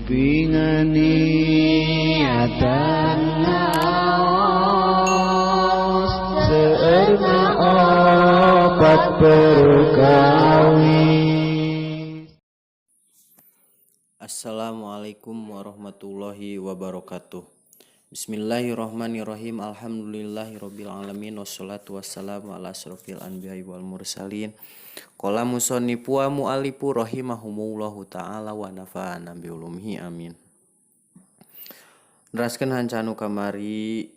pingani atan naos seurna obat perkawis. Assalamualaikum warahmatullahi wabarakatuh. Bismillahirrahmanirrahim. Alhamdulillahirabbil alamin wassalatu wassalamu ala asrofil anbiya'i wal mursalin. Qala musannifu wa mu'allifu rahimahumullahu ta'ala wa nafa'ana bi ulumihi amin. Neraskeun hancanu kamari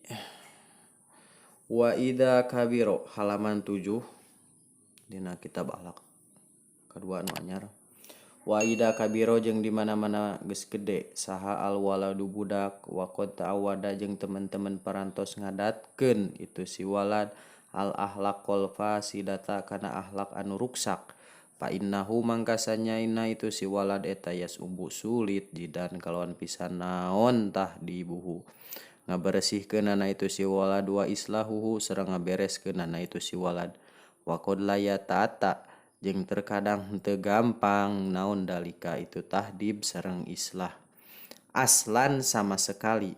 wa idza kabiro halaman 7 dina kitab akhlak kedua anu anyar. Wa ida kabiro jeung di mana-mana geus gede saha al waladu budak wa qad ta'awada jeung teman-teman parantos ngadatkeun itu si walad al ahlaqul fasidata kana akhlak anu ruksak fa innahu mangkasanyaina itu si walad eta yasumbu sulit jidan kalawan pisan naon tah dibuhu ngaberesihkeunana itu si walad wa islahuhu sareng ngabereskeunana itu si walad wa qad layatata jeung terkadang henteu gampang naon dalika itu tahdib sareng islah aslan sama sekali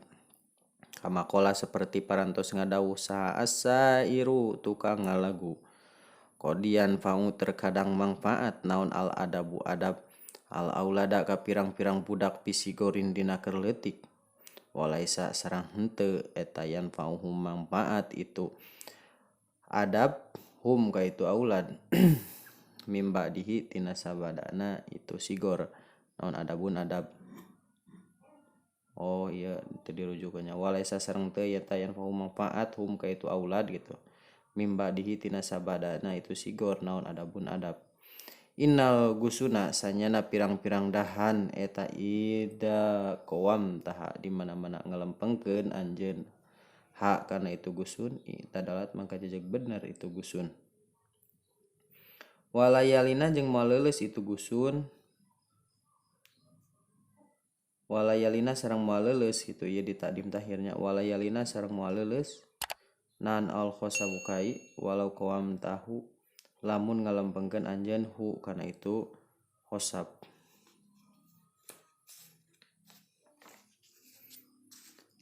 kamakola seperti parantos ngadawuh saha asairu tukang ngalagu kodian fa'u terkadang manfaat naon al adabu adab al aulada ka pirang-pirang budak pisigorin dina keur leutik walaisa sareng henteu eta yan fa'u manfaat itu adab hum ka itu aulad mimba dihi tina sabadana itu sigor naon adabun adab oh iya teu dirujukannya walaisa sareng teu ya tayan fa manfaat hum ka itu aulad gitu mimba dihi tina sabadana itu sigor naon adabun adab innal gusuna sanyana pirang-pirang dahan eta ida qawam taha di mana-mana ngalempengkeun anjeun ha kana itu gusun tadalat mangka jejeg bener itu gusun walayalina jeung maleuleus itu gusun walayalina sareng maleuleus gitu ieu di takdim tahirnya walayalina sareng maleuleus nan al khosabukai walau qawam tahu lamun ngalempengkeun anjeun hu kana itu khosab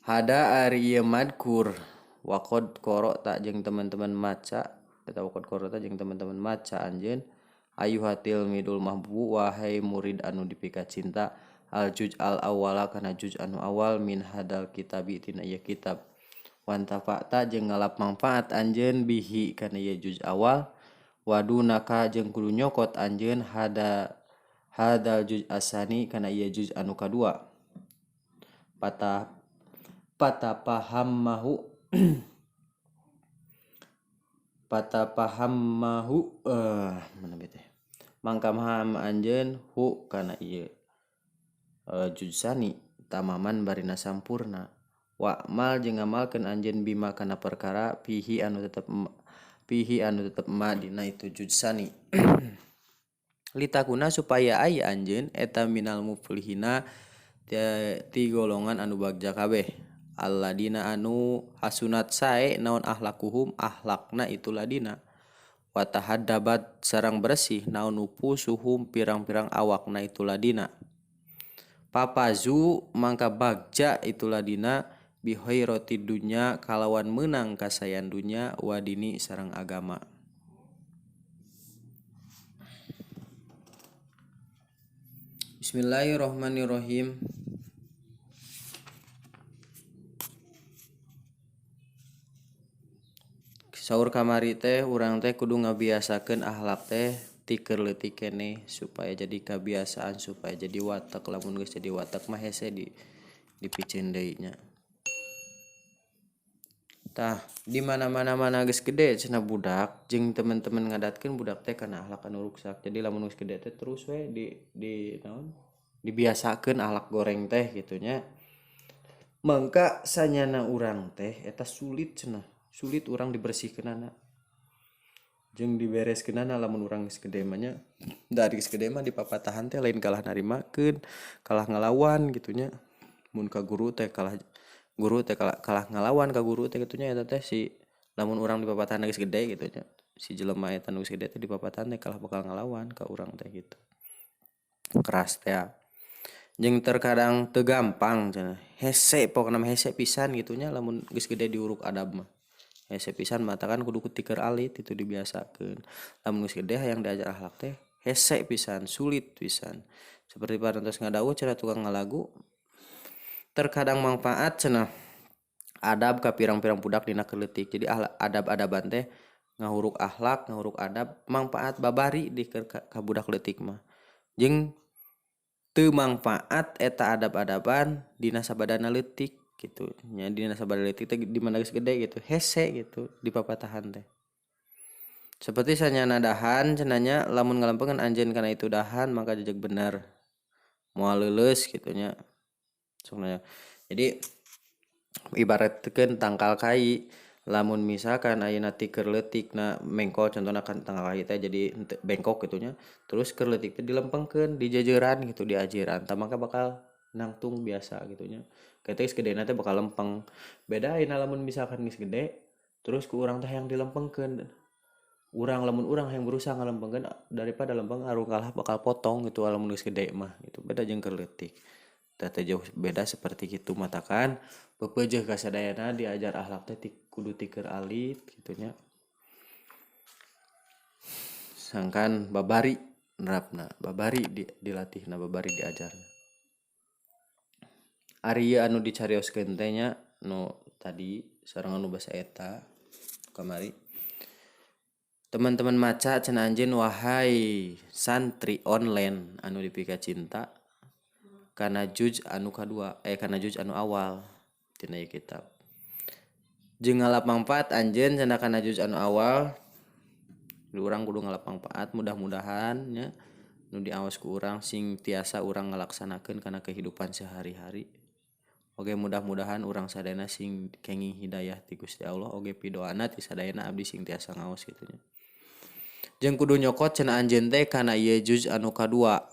hada ari madkur waqad qara'ta jeung teman-teman maca eta waqad qara'ta jeung teman-teman maca anjeun ayuhatil midul mahbu wahai murid anu dipika cinta al juj al awala kana juj anu awal min hadal kitabi tina ieu kitab wantafa'ta jeung ngalap manfaat anjeun bihi kana ieu juj awal wadunaka jeung kudu nyokot anjeun hadal juj asani kana ieu juj anu kadua patah paham mahu mana bete mangka maham anjeun hu kana ieu judsani tamaman barina sampurna wa mal jeung ngamalkeun anjeun bima kana perkara pihi anu tetep ma dina itu judsani litakuna supaya aya anjeun eta minal muflihina ti golongan anu bagja kabeh alladina anu hasunat sae naon ahlakuhum ahlakna itu ladina wa tahaddabat sareng bersih naon upusuhum pirang-pirang awakna itu ladina papazu mangka bagja itu ladina bi khairati dunya kalawan meunang kasayan dunya wa dini sareng agama Bismillahirrahmanirrahim. Saur kamari teh urang teh kudu ngabiasakeun akhlak teh ti keur leutik keneh supaya jadi kebiasaan supaya jadi watak lamun geus jadi watak mah hese dipicen deui nya. Tah di mana-mana geus gede cenah budak jeung teman-teman ngadatkeun budak teh kana akhlak anu ruksak. Jadi lamun geus gede teh terus we di naon? Dibiasakeun akhlak goreng teh kitu nya. Mangka sanyana urang teh eta sulit cenah. Sulit urang dibersihkeunana jeung dibereskeunana lamun urang geus gede mah nya dari geus gede mah dipapatahan teh lain kalah narimakeun kalah ngalawan kitu nya mun ka guru teh kalah ngalawan ka guru teh kitu nya eta teh si lamun urang dipapatahan geus gede kitu nya si jelema eta nu geus gede teh dipapatahan teh kalah bakal ngalawan ka urang teh gitu keras teh jeung terkadang teu gampang cenah hese pokona mah hese pisan gitunya lamun geus gede diuruk adab mah hese pisan mata kan kudu tikeun alit itu dibiasakeun lamun geus gede hayang diajar akhlak teh hese pisan sulit pisan seperti parantos ngadawuh cenah tukang ngalagu terkadang manfaat cenah adab ka pirang-pirang budak dina keleutik jadi adab-adaban teh ngahuruk akhlak ngahuruk adab manfaat babari di ka budak leutik mah jeung teu manfaat eta adab-adaban dina sabadana leutik gitu nya dina sabadana leutik teh di mana geus gede gitu hese gitu di papatahan teh seperti sanyana dahan cenanya lamun ngalampeukeun anjeun kana itu dahan maka jejeg bener moal leuleus gitu nya soalnya jadi ibaratkeun tangkal kai lamun misalkan ayeuna ti keur leutikna mengkol contohna kan tangkal kai teh jadi bengkok gitunya terus keur leutik teh dilempengkeun di jajaran gitu di ajiran tah maka bakal nangtung biasa gitunya ketek geus gedena teh bakal lempeng beda ayeuna lamun misalkan geus gede terus ku urang teh yang dilempengkeun urang lamun urang yang berusaha ngalempengkeun daripada lempeng aru kalah bakal potong gitu lamun geus gede mah gitu beda jeung keur leutik teh jauh beda seperti gitu matakan pepeujeuh ka sadayana diajar akhlak teh kudu ti keur alit gitunya sangkan babari nerapna babari dilatihna babari diajarna ari anu dicarioskeun teh nya nu tadi sareng anu basa eta kamari teman-teman maca cenah anjeun wahai santri online anu dipika cinta kana juz anu kadua kana juz anu awal tina ieu kitab jeung ngalap manfaat anjeun cenah kana juz anu awal urang kudu ngalap manfaat mudah-mudahan nya nu diaos ku urang sing tiasa urang ngalaksanakeun kana kehidupan sehari-hari oge mudah-mudahan urang sadayana sing kenging hidayah ti Gusti Allah oge pidoana ti sadayana abdi sing tiasa ngaos kitu nya jeung kudu nyokot cenah anjeun teh kana ieu juz anu kadua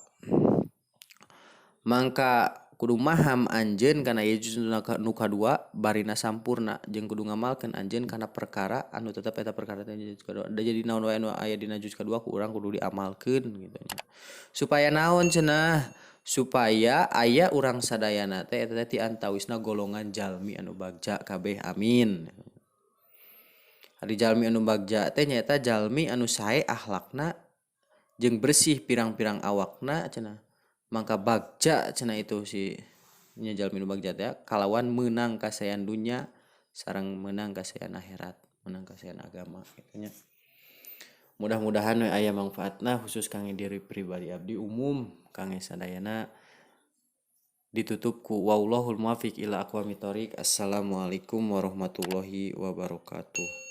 mangka kudu maham anjeun kana ieu juz nu kadua barina sampurna jeung kudu ngamalkeun anjeun kana perkara anu tetep eta perkara teh juz kadua da jadi naon wae anu aya dina juz kadua ku urang kudu diamalkeun gitu nya supaya naon cenah supaya aya urang sadayana teh eta teh ti antawisna golongan jalmi anu bagja kabeh amin ari jalmi anu bagja teh nyaeta jalmi anu sae akhlakna jeung bersih pirang-pirang awakna cenah mangka bagja cenah itu si nya jalmi anu bagja teh kalawan meunang kasayan dunya sareng meunang kasayan akhirat meunang kasayan agama kitu nya mudah-mudahan we aya manfaatna khusus kangge diri pribadi abdi umum kangge sadayana ditutup ku wallahul muwaffiq ila aqwamit thoriq. Assalamualaikum warahmatullahi wabarakatuh.